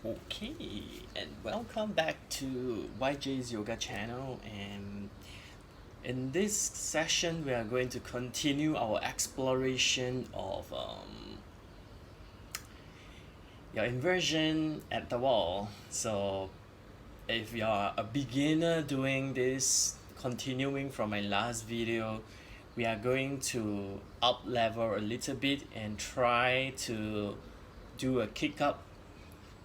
Okay, and welcome back to YJ's Yoga channel. And in this session, we are going to continue our exploration of your inversion at the wall. So, if you are a beginner doing this, continuing from my last video, we are going to up level a little bit and try to do a kick up,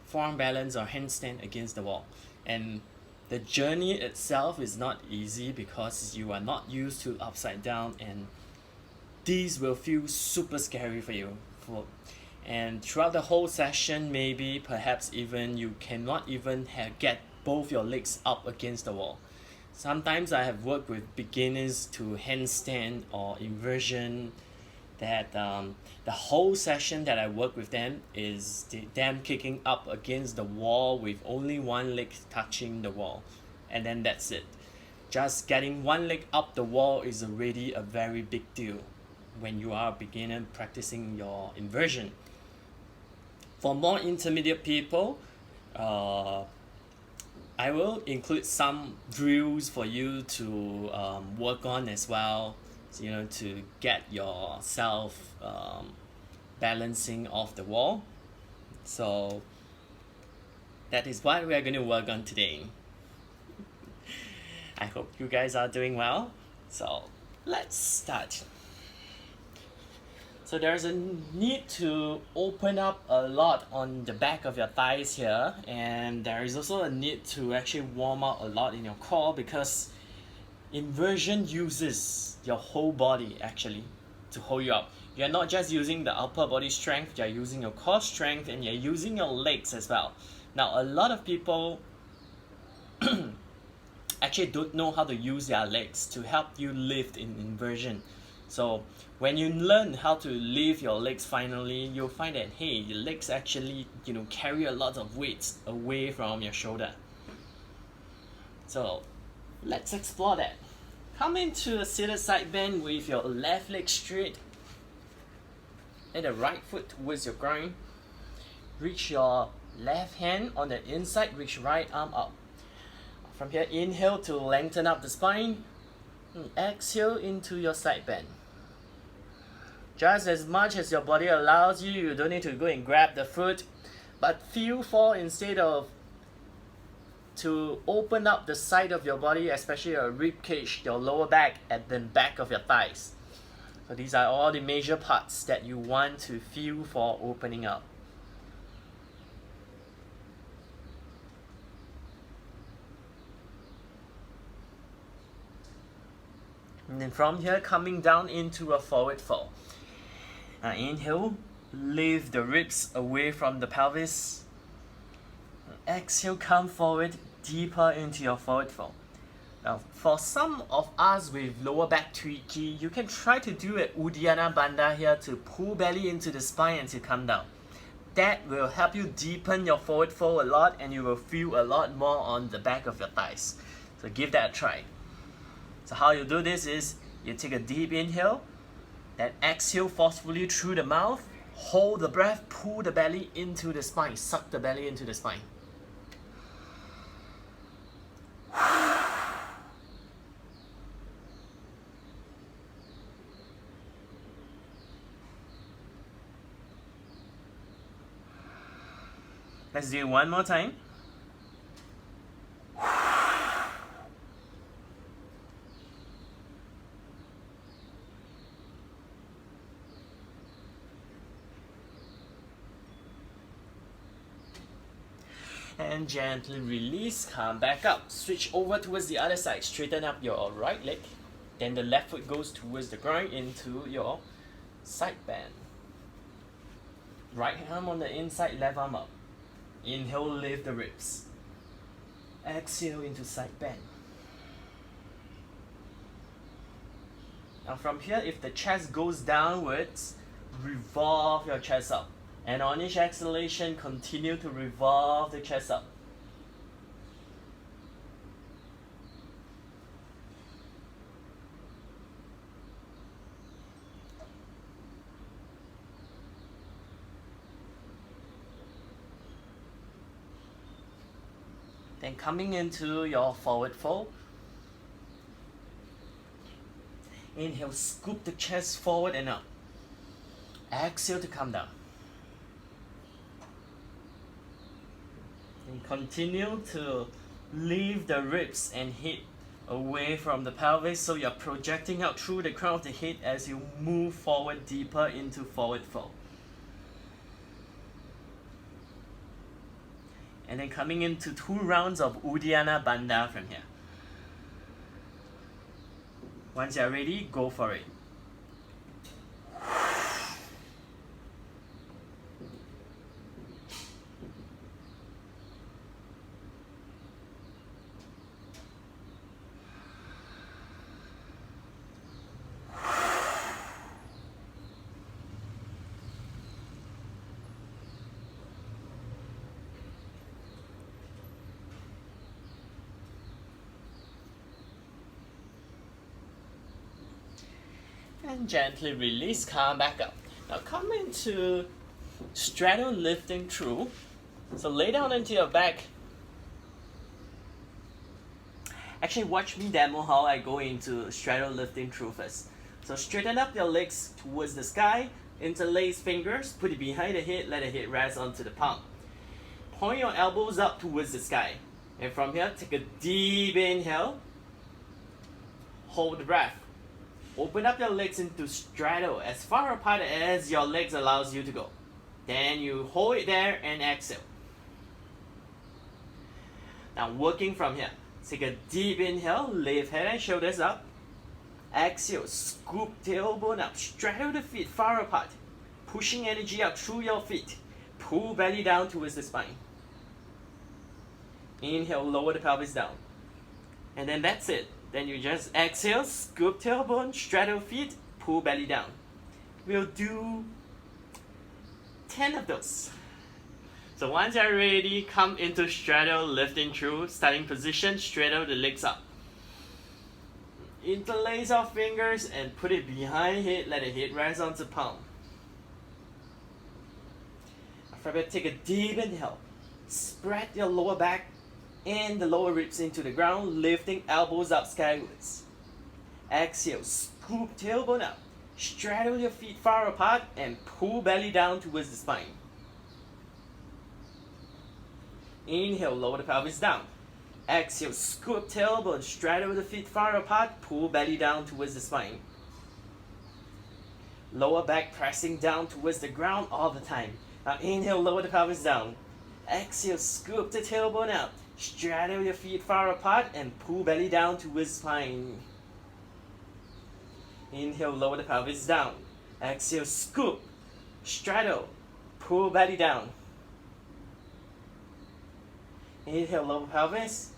forearm balance, or handstand against the wall. And the journey itself is not easy because you are not used to upside down, and these will feel super scary for you. And throughout the whole session, maybe perhaps even you cannot even get both your legs up against the wall. Sometimes I have worked with beginners to handstand or inversion that the whole session that I work with them is them kicking up against the wall with only one leg touching the wall, and then that's it. Just getting one leg up the wall is already a very big deal when you are a beginner practicing your inversion. For more intermediate people, I will include some drills for you to work on as well, to get yourself balancing off the wall. So that is what we are going to work on today. I hope you guys are doing well. So let's start. So there's a need to open up a lot on the back of your thighs here, and there is also a need to actually warm up a lot in your core, because inversion uses your whole body actually to hold you up. You're not just using the upper body strength, you're using your core strength, and you're using your legs as well. Now, a lot of people actually don't know how to use their legs to help you lift in inversion. So when you learn how to lift your legs finally, you'll find that, hey, your legs actually carry a lot of weights away from your shoulder. So let's explore that. Come into a seated side bend with your left leg straight and the right foot towards your groin. Reach your left hand on the inside, reach right arm up. From here, inhale to lengthen up the spine. Exhale into your side bend. Just as much as your body allows you, you don't need to go and grab the foot, but feel for, instead of to open up the side of your body, especially your rib cage, your lower back, and then back of your thighs. So these are all the major parts that you want to feel for opening up. And then from here, coming down into a forward fold. Inhale, lift the ribs away from the pelvis. Exhale, come forward, deeper into your forward fold. Now, for some of us with lower back tweaky, you can try to do a Uddiyana Bandha here to pull belly into the spine and to come down. That will help you deepen your forward fold a lot, and you will feel a lot more on the back of your thighs. So give that a try. So how you do this is, you take a deep inhale, then exhale forcefully through the mouth, hold the breath, pull the belly into the spine, suck the belly into the spine. Let's do it one more time. And gently release, come back up. Switch over towards the other side. Straighten up your right leg. Then the left foot goes towards the ground into your side bend. Right arm on the inside, left arm up. Inhale, lift the ribs. Exhale into side bend. Now from here, if the chest goes downwards, revolve your chest up. And on each exhalation, continue to revolve the chest up. Then coming into your forward fold. Inhale, scoop the chest forward and up. Exhale to come down. And continue to leave the ribs and hip away from the pelvis, so you're projecting out through the crown of the head as you move forward deeper into forward fold. And then coming into 2 rounds of Uddiyana Bandha from here. Once you're ready, go for it. And gently release, come back up. Now come into straddle lifting through. So lay down into your back. Actually, watch me demo how I go into straddle lifting through first. So straighten up your legs towards the sky, interlace fingers, put it behind the head, let the head rest onto the palm. Point your elbows up towards the sky. And from here, take a deep inhale. Hold the breath. Open up your legs into straddle as far apart as your legs allows you to go. Then you hold it there and exhale. Now working from here, take a deep inhale, lift head and shoulders up. Exhale, scoop tailbone up, straddle the feet far apart, pushing energy out through your feet. Pull belly down towards the spine. Inhale, lower the pelvis down. And then that's it. Then you just exhale, scoop tailbone, straddle feet, pull belly down. We'll do 10 of those. So once you're ready, come into straddle, lifting through, starting position, straddle the legs up. Interlace our fingers and put it behind head, let the head rest onto palm. After that, take a deep inhale. Spread your lower back and the lower ribs into the ground, lifting elbows up skywards. Exhale, scoop tailbone up. Straddle your feet far apart and pull belly down towards the spine. Inhale, lower the pelvis down. Exhale, scoop tailbone, straddle the feet far apart, pull belly down towards the spine. Lower back pressing down towards the ground all the time. Now inhale, lower the pelvis down. Exhale, scoop the tailbone out. Straddle your feet far apart and pull belly down towards spine. Inhale, lower the pelvis down. Exhale, scoop, straddle, pull belly down. Inhale, lower pelvis.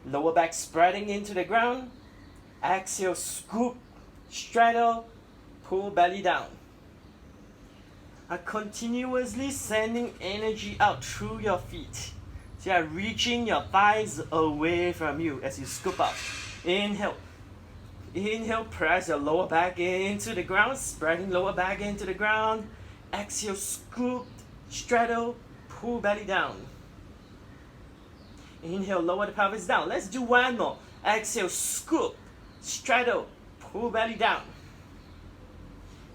Lower back spreading into the ground. Exhale, scoop, straddle, pull belly down. Continuously sending energy out through your feet. So you are reaching your thighs away from you as you scoop up. Inhale. Inhale, press your lower back into the ground, spreading lower back into the ground. Exhale, scoop, straddle, pull belly down. Inhale, lower the pelvis down. Let's do one more. Exhale, scoop, straddle, pull belly down.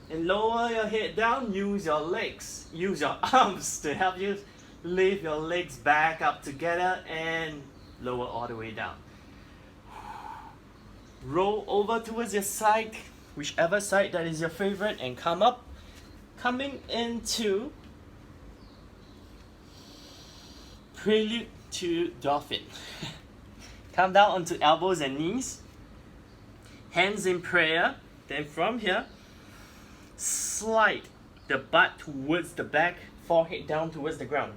And lower your head down, use your legs, use your arms to help you lift your legs back up together and lower all the way down. Roll over towards your side, whichever side that is your favorite, and come up. Coming into prelude to dolphin. Come down onto elbows and knees. Hands in prayer. Then from here, slide the butt towards the back, forehead down towards the ground.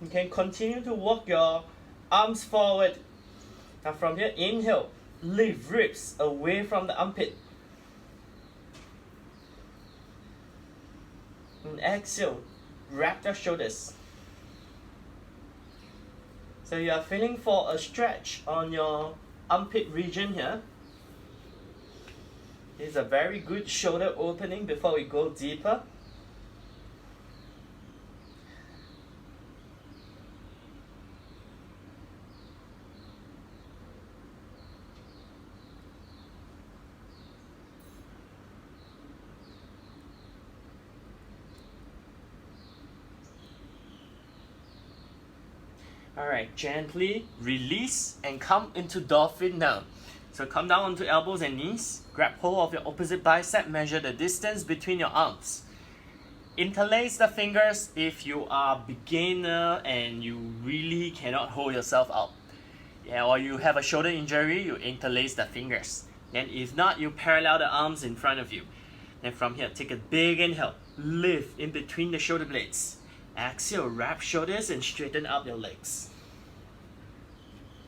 You can continue to walk your arms forward. Now from here, inhale, lift ribs away from the armpit. And exhale, wrap your shoulders. So you are feeling for a stretch on your armpit region here. It's a very good shoulder opening before we go deeper. Alright, gently release and come into dolphin now. So come down onto elbows and knees, grab hold of your opposite bicep, measure the distance between your arms. Interlace the fingers if you are beginner and you really cannot hold yourself out. Yeah, or you have a shoulder injury, you interlace the fingers. Then if not, you parallel the arms in front of you. Then from here, take a big inhale, lift in between the shoulder blades. Exhale, wrap shoulders and straighten up your legs.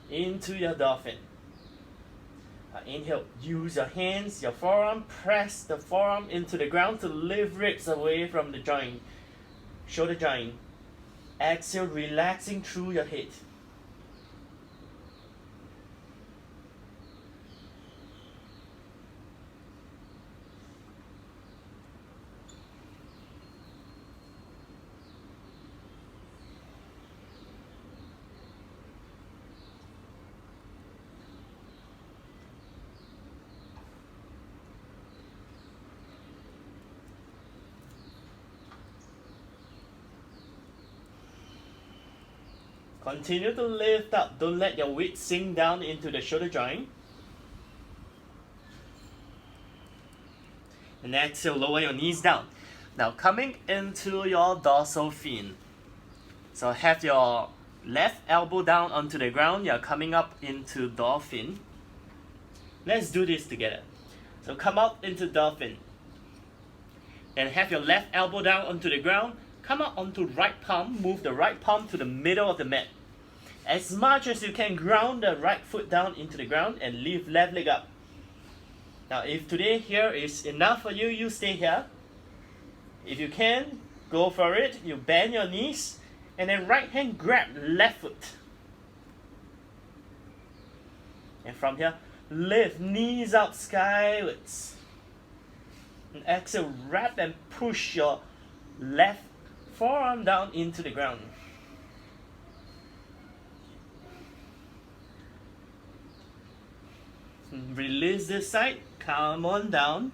Into your dolphin. Inhale, use your hands, your forearm, press the forearm into the ground to lift ribs away from the joint, shoulder joint. Exhale, relaxing through your head. Continue to lift up. Don't let your weight sink down into the shoulder joint. And exhale, lower your knees down. Now coming into your dorsal fin. So have your left elbow down onto the ground. You're coming up into dolphin. Let's do this together. So come up into dolphin. And have your left elbow down onto the ground. Come up onto right palm, move the right palm to the middle of the mat. As much as you can, ground the right foot down into the ground and lift left leg up. Now if today here is enough for you, you stay here. If you can, go for it. You bend your knees and then right hand grab left foot. And from here, lift knees up skywards. And exhale, wrap and push your left forearm down into the ground. Release this side, come on down.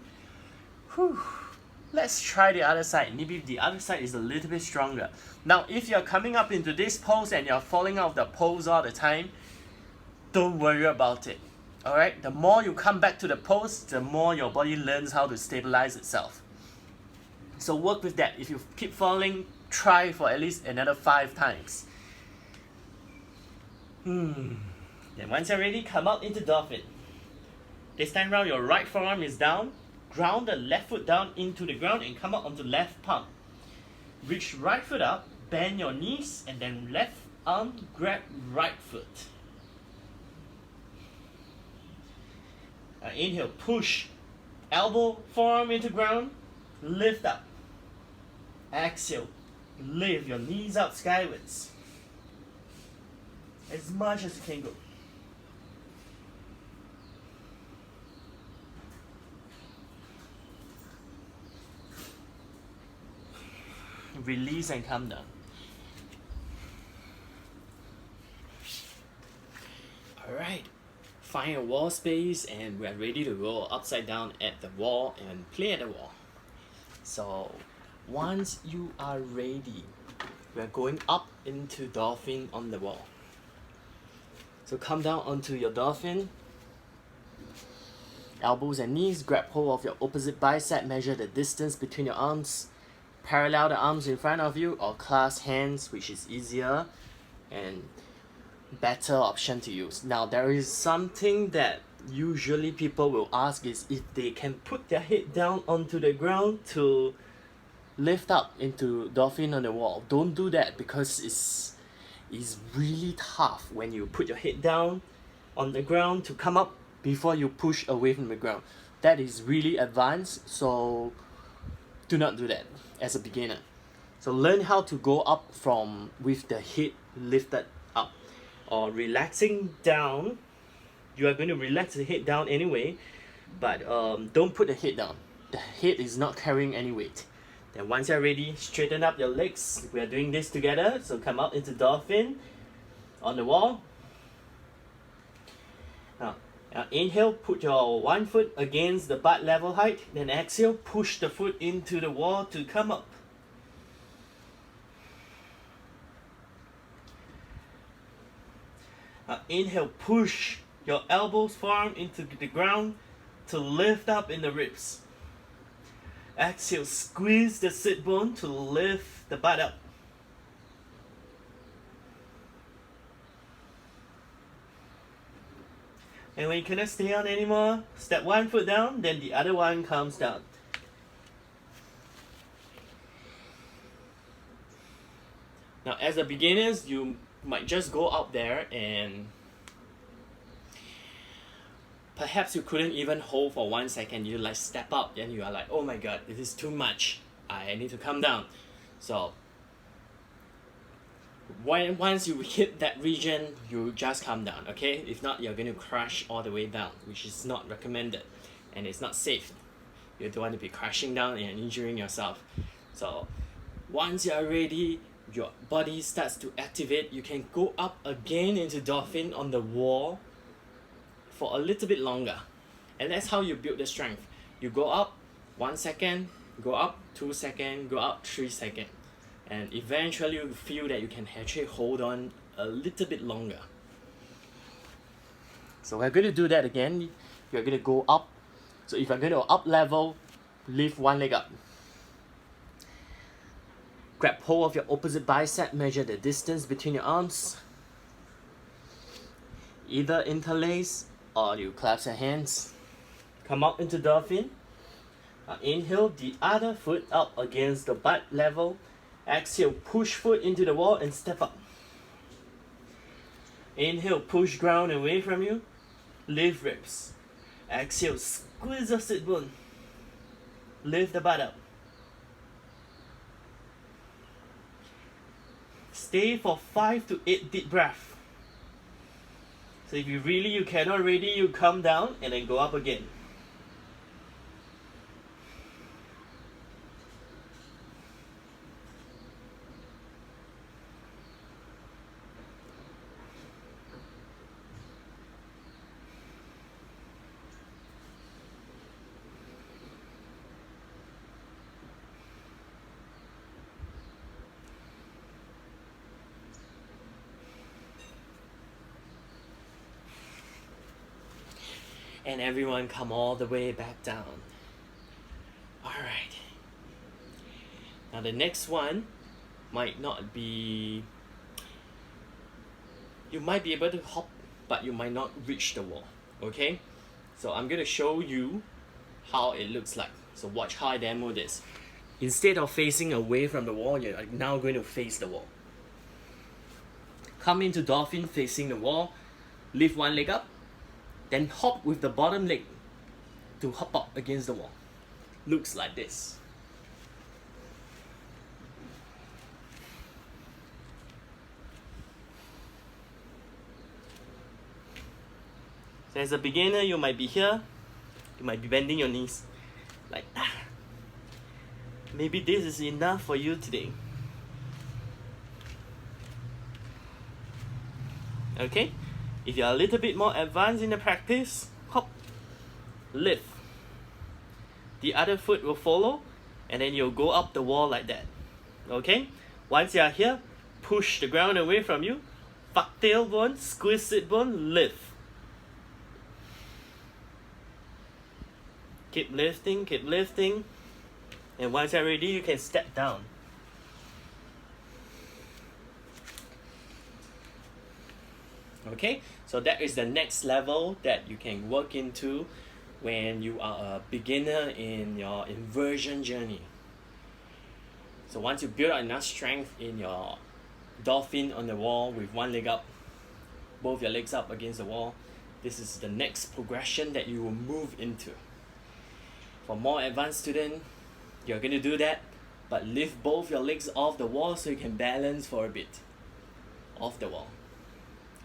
Whew. Let's try the other side. Maybe the other side is a little bit stronger. Now, if you're coming up into this pose and you're falling out of the pose all the time, don't worry about it. Alright? The more you come back to the pose, the more your body learns how to stabilize itself. So work with that. If you keep falling, try for at least another 5 times. Then once you're ready, come out into dolphin. This time round, your right forearm is down. Ground the left foot down into the ground and come up onto left palm. Reach right foot up, bend your knees, and then left arm grab right foot. Inhale, push elbow, forearm into ground, lift up. Exhale, lift your knees up skywards. As much as you can go. Release and come down. Alright, find a wall space and we're ready to roll upside down at the wall and play at the wall. So once you are ready, we're going up into dolphin on the wall. So come down onto your dolphin. Elbows and knees, grab hold of your opposite bicep, measure the distance between your arms. Parallel the arms in front of you or clasp hands, which is easier and better option to use. Now there is something that usually people will ask is if they can put their head down onto the ground to lift up into dolphin on the wall. Don't do that because it's really tough when you put your head down on the ground to come up before you push away from the ground. That is really advanced, so do not do that as a beginner. So learn how to go up from with the head lifted up or relaxing down. You are going to relax the head down anyway, but don't put the head down. The head is not carrying any weight. Then once you're ready, straighten up your legs. We are doing this together. So come up into dolphin on the wall. Now inhale, put your one foot against the butt level height. Then exhale, push the foot into the wall to come up. Inhale, push your elbows firm into the ground to lift up in the ribs. Exhale, squeeze the sit bone to lift the butt up. And when you cannot stay on anymore, step one foot down, then the other one comes down. Now, as a beginners, you might just go out there and perhaps you couldn't even hold for 1 second. You like step up and you are like, oh my god, this is too much. I need to come down. So once you hit that region, you just come down, okay? If not, you're going to crash all the way down, which is not recommended and it's not safe. You don't want to be crashing down and injuring yourself. So once you are ready, your body starts to activate, you can go up again into dolphin on the wall for a little bit longer. And that's how you build the strength. You go up 1 second, go up 2 seconds, go up 3 seconds. And eventually you feel that you can actually hold on a little bit longer. So we're going to do that again. You're going to go up. So if you're going to up level, lift one leg up. Grab hold of your opposite bicep, measure the distance between your arms. Either interlace or you clasp your hands. Come up into dolphin. Inhale, the other foot up against the butt level. Exhale, push foot into the wall and step up. Inhale, push ground away from you. Lift ribs. Exhale, squeeze the sit bone. Lift the butt up. Stay for 5 to 8 deep breaths. So if you cannot ready, you come down and then go up again. And everyone come all the way back down. Alright. Now the next one might not be... You might be able to hop, but you might not reach the wall. Okay? So I'm going to show you how it looks like. So watch how I demo this. Instead of facing away from the wall, you're now going to face the wall. Come into dolphin facing the wall. Lift one leg up. Then hop with the bottom leg to hop up against the wall. Looks like this. So as a beginner, you might be here. You might be bending your knees. Like, maybe this is enough for you today. Okay? If you're a little bit more advanced in the practice, hop, lift. The other foot will follow, and then you'll go up the wall like that. Okay? Once you are here, push the ground away from you. Fuck tailbone, squeeze sit bone, lift. Keep lifting, keep lifting. And once you're ready, you can step down. Okay, so that is the next level that you can work into when you are a beginner in your inversion journey. So once you build up enough strength in your dolphin on the wall with one leg up, both your legs up against the wall, this is the next progression that you will move into. For more advanced student, you're going to do that, but lift both your legs off the wall so you can balance for a bit off the wall.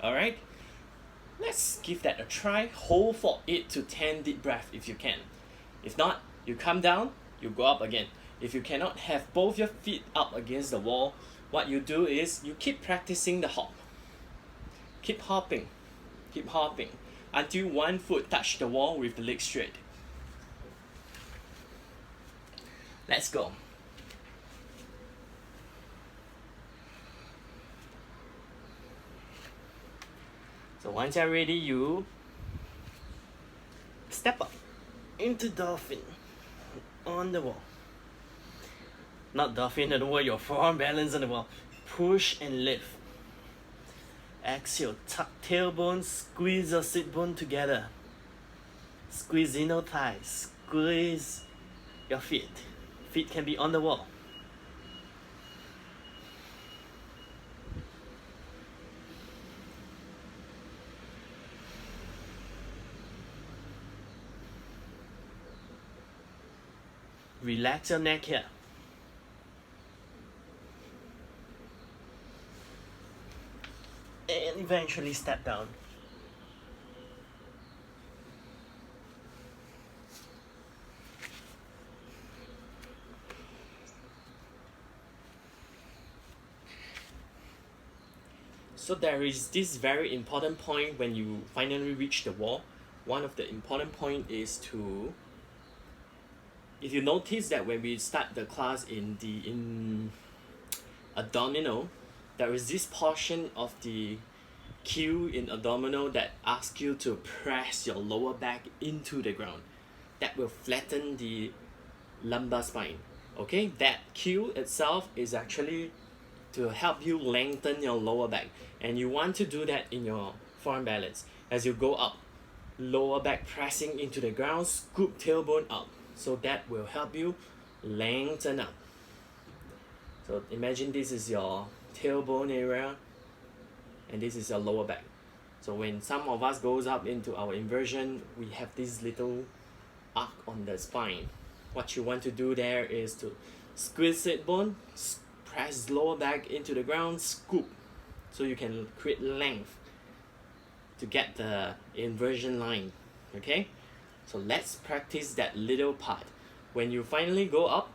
Alright, let's give that a try. Hold for 8 to 10 deep breaths if you can. If not, you come down, you go up again. If you cannot have both your feet up against the wall, what you do is you keep practicing the hop. Keep hopping until one foot touch the wall with the leg straight. Let's go. So once you're ready, you step up into dolphin on the wall. Not dolphin on the wall, your forearm balance on the wall. Push and lift. Exhale, tuck tailbone, squeeze your sit bone together. Squeeze inner thighs, squeeze your feet. Feet can be on the wall. Relax your neck here. And eventually step down. So there is this very important point when you finally reach the wall. One of the important point is to, if you notice that when we start the class in abdominal, there is this portion of the cue in abdominal that asks you to press your lower back into the ground. That will flatten the lumbar spine. Okay, that cue itself is actually to help you lengthen your lower back, and you want to do that in your forearm balance. As you go up, lower back pressing into the ground, scoop tailbone up, so that will help you lengthen up. So imagine this is your tailbone area and this is your lower back. So when some of us goes up into our inversion, we have this little arc on the spine. What you want to do there is to squeeze sit bone, press lower back into the ground, scoop, so you can create length to get the inversion line. Okay, so let's practice that little part. When you finally go up,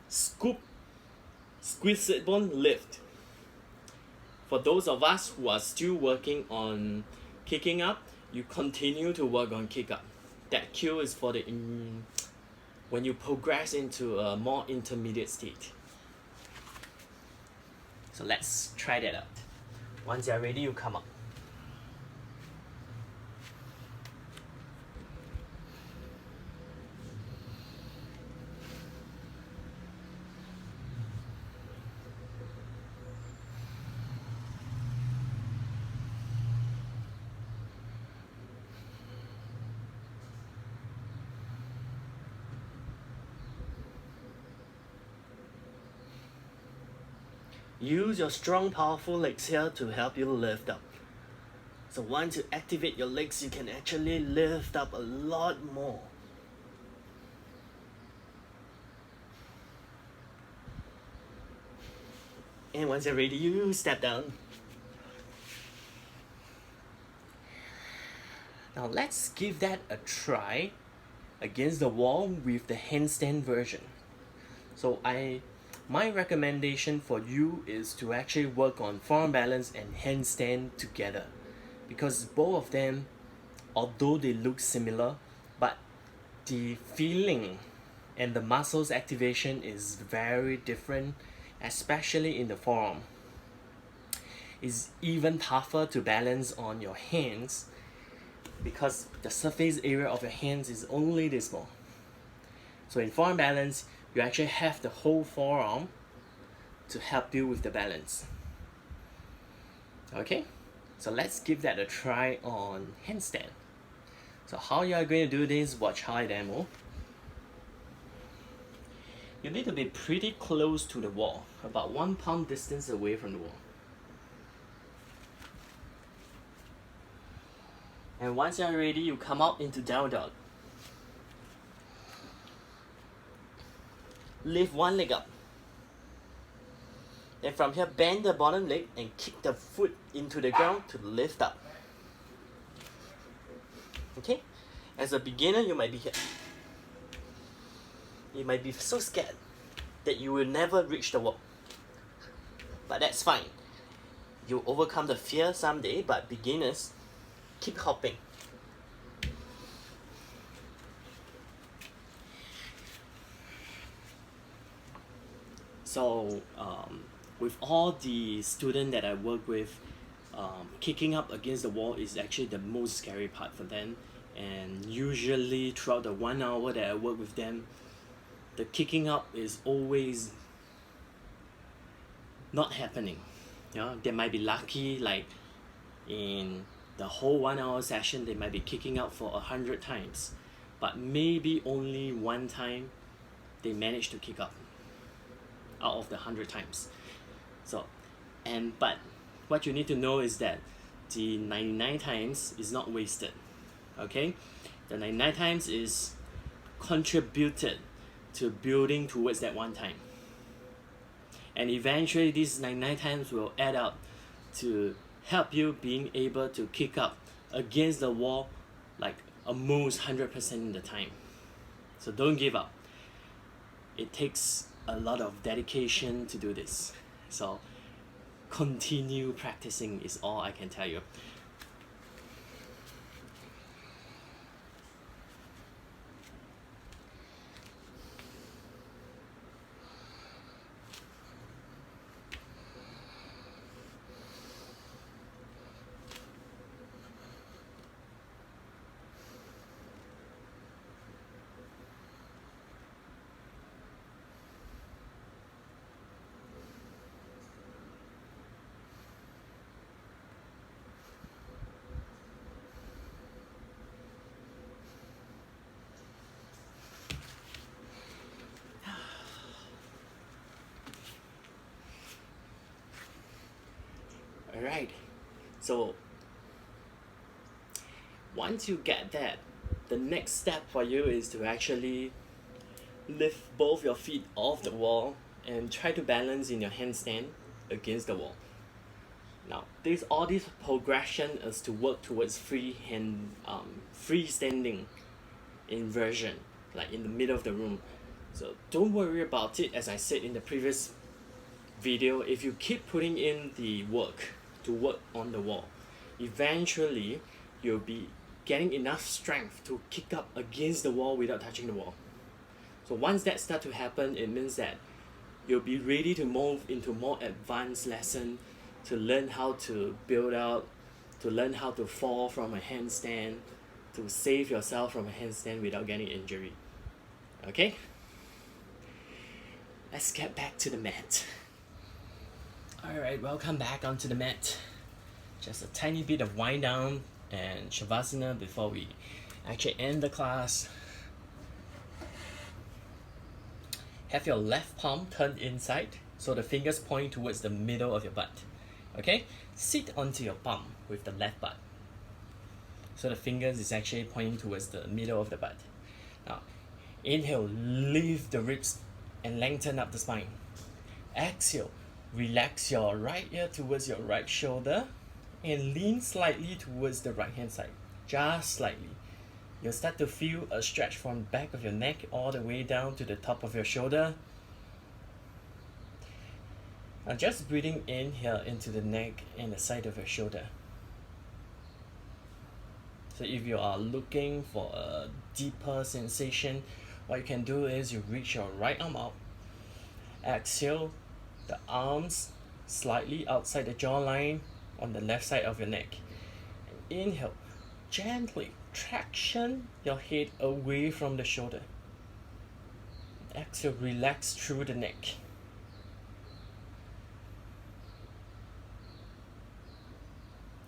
scoop, squeeze sit bone, lift. For those of us who are still working on kicking up, you continue to work on kick up. That cue is for the when you progress into a more intermediate state. So let's try that out. Once you're ready, you come up. Use your strong, powerful legs here to help you lift up. So once you activate your legs, you can actually lift up a lot more. And once you're ready, you step down. Now let's give that a try against the wall with the handstand version. So my recommendation for you is to actually work on forearm balance and handstand together, because both of them, although they look similar, but the feeling and the muscles activation is very different, especially in the forearm. It's even tougher to balance on your hands because the surface area of your hands is only this small. So in forearm balance, you actually have the whole forearm to help you with the balance. Okay, so let's give that a try on handstand. So how you are going to do this, watch how I demo. You need to be pretty close to the wall, about 1 pound distance away from the wall. And once you're ready, you come out into down dog. Lift one leg up. Then from here, bend the bottom leg and kick the foot into the ground to lift up. Okay? As a beginner, you might be here. You might be so scared that you will never reach the wall. But that's fine. You'll overcome the fear someday, but beginners, keep hopping. So with all the students that I work with, kicking up against the wall is actually the most scary part for them. And usually throughout the 1 hour that I work with them, the kicking up is always not happening. They might be lucky, like in the whole 1 hour session they might be kicking up for 100 times, but maybe only one time they manage to kick up out of the 100 times. But what you need to know is that the 99 times is not wasted. Okay, the 99 times is contributed to building towards that one time, and eventually these 99 times will add up to help you being able to kick up against the wall like almost 100% in the time. So don't give up. It takes a lot of dedication to do this. So continue practicing is all I can tell you. Alright, so once you get that, the next step for you is to actually lift both your feet off the wall and try to balance in your handstand against the wall. Now, all this progression is to work towards freestanding inversion, like in the middle of the room. So don't worry about it. As I said in the previous video, if you keep putting in the work to work on the wall, eventually you'll be getting enough strength to kick up against the wall without touching the wall. So once that starts to happen, it means that you'll be ready to move into more advanced lesson, to learn how to build out, to learn how to fall from a handstand, to save yourself from a handstand without getting injury. Okay? Let's get back to the mat. Alright, welcome back onto the mat. Just a tiny bit of wind down and Shavasana before we actually end the class. Have your left palm turned inside so the fingers point towards the middle of your butt. Okay? Sit onto your palm with the left butt. So the fingers is actually pointing towards the middle of the butt. Now, inhale, lift the ribs and lengthen up the spine. Exhale, relax your right ear towards your right shoulder and lean slightly towards the right hand side, just slightly. You'll start to feel a stretch from the back of your neck all the way down to the top of your shoulder. Now just breathing in here into the neck and the side of your shoulder. So if you are looking for a deeper sensation, what you can do is you reach your right arm out. Exhale, the arms slightly outside the jawline on the left side of your neck. And inhale, gently traction your head away from the shoulder. Exhale, relax through the neck.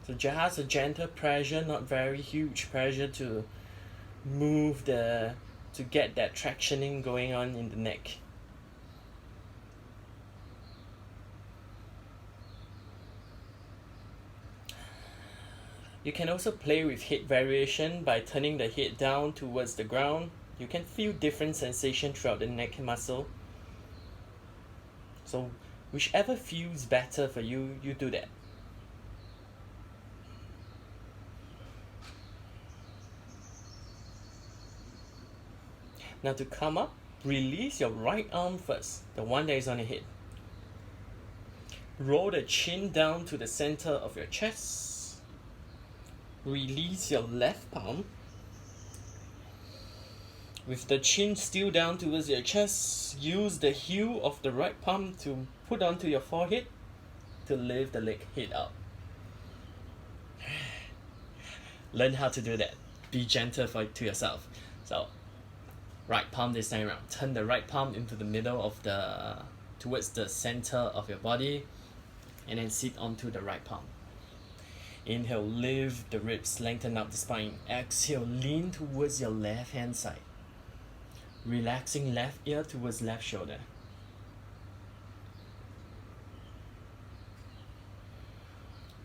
So just a gentle pressure, not very huge pressure to get that tractioning going on in the neck. You can also play with head variation by turning the head down towards the ground. You can feel different sensation throughout the neck muscle. So whichever feels better for you, you do that. Now to come up, release your right arm first, the one that is on your head. Roll the chin down to the center of your chest. Release your left palm. With the chin still down towards your chest, use the heel of the right palm to put onto your forehead to lift the leg head up. Learn how to do that. Be gentle to yourself. So right palm this time around. Turn the right palm into the middle of towards the center of your body, and then sit onto the right palm. Inhale, lift the ribs, lengthen up the spine. Exhale, lean towards your left hand side. Relaxing left ear towards left shoulder.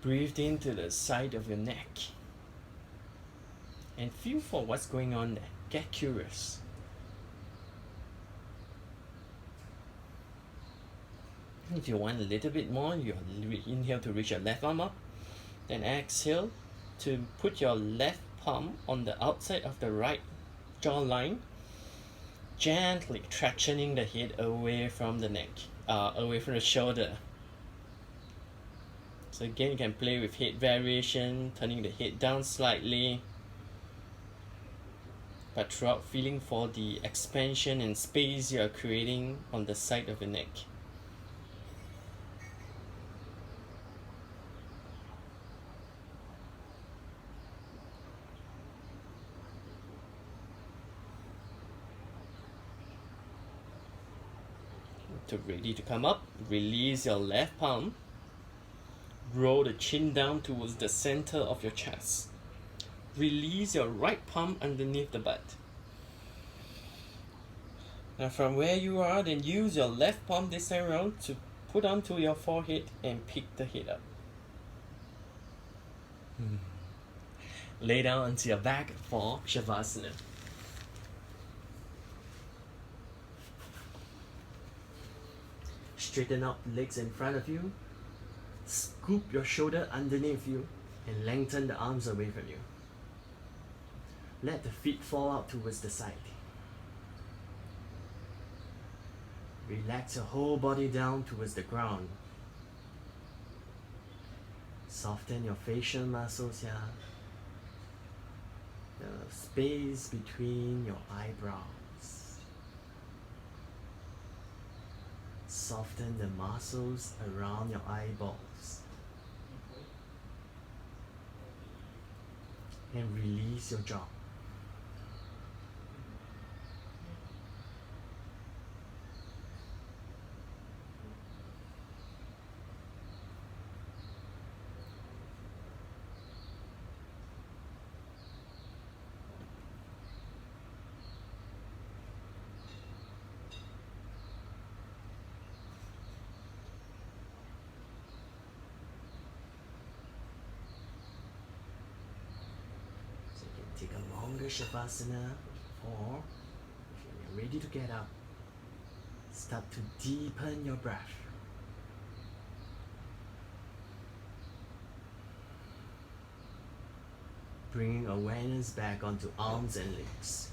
Breathe into the side of your neck. And feel for what's going on there. Get curious. If you want a little bit more, you inhale to reach your left arm up. Then exhale to put your left palm on the outside of the right jawline, gently tractioning the head away from the neck, away from the shoulder. So again, you can play with head variation, turning the head down slightly, but throughout feeling for the expansion and space you are creating on the side of the neck. Ready to come up, release your left palm, roll the chin down towards the center of your chest. Release your right palm underneath the butt. Now from where you are, then use your left palm this time around to put onto your forehead and pick the head up. Lay down onto your back for Shavasana. Straighten up the legs in front of you. Scoop your shoulder underneath you and lengthen the arms away from you. Let the feet fall out towards the side. Relax your whole body down towards the ground. Soften your facial muscles here. The space between your eyebrows. Soften the muscles around your eyeballs. And release your jaw. Take a longer Shavasana, or if you're ready to get up, start to deepen your breath. Bringing awareness back onto arms and legs.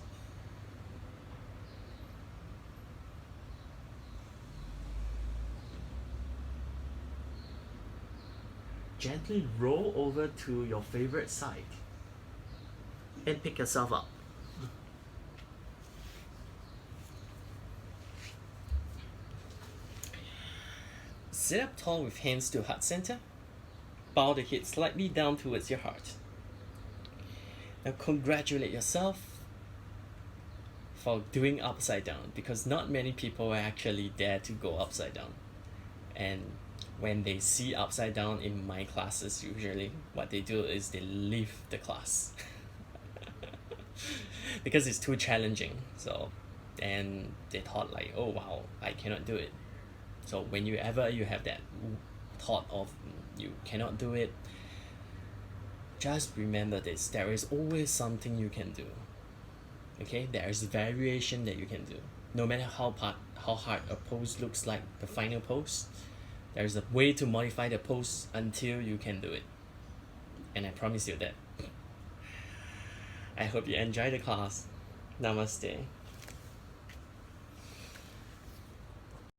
Gently roll over to your favorite side and pick yourself up. Sit up tall with hands to heart center. Bow the head slightly down towards your heart. Now congratulate yourself for doing upside down, because not many people actually dare to go upside down. And when they see upside down in my classes, usually what they do is they leave the class. Because it's too challenging. So, and they thought like, oh wow, I cannot do it. So whenever you have that thought of you cannot do it, just remember this: there is always something you can do. Okay, there is variation that you can do. No matter how hard a pose looks like, the final pose, there is a way to modify the pose until you can do it. And I promise you that. I hope you enjoy the class. Namaste.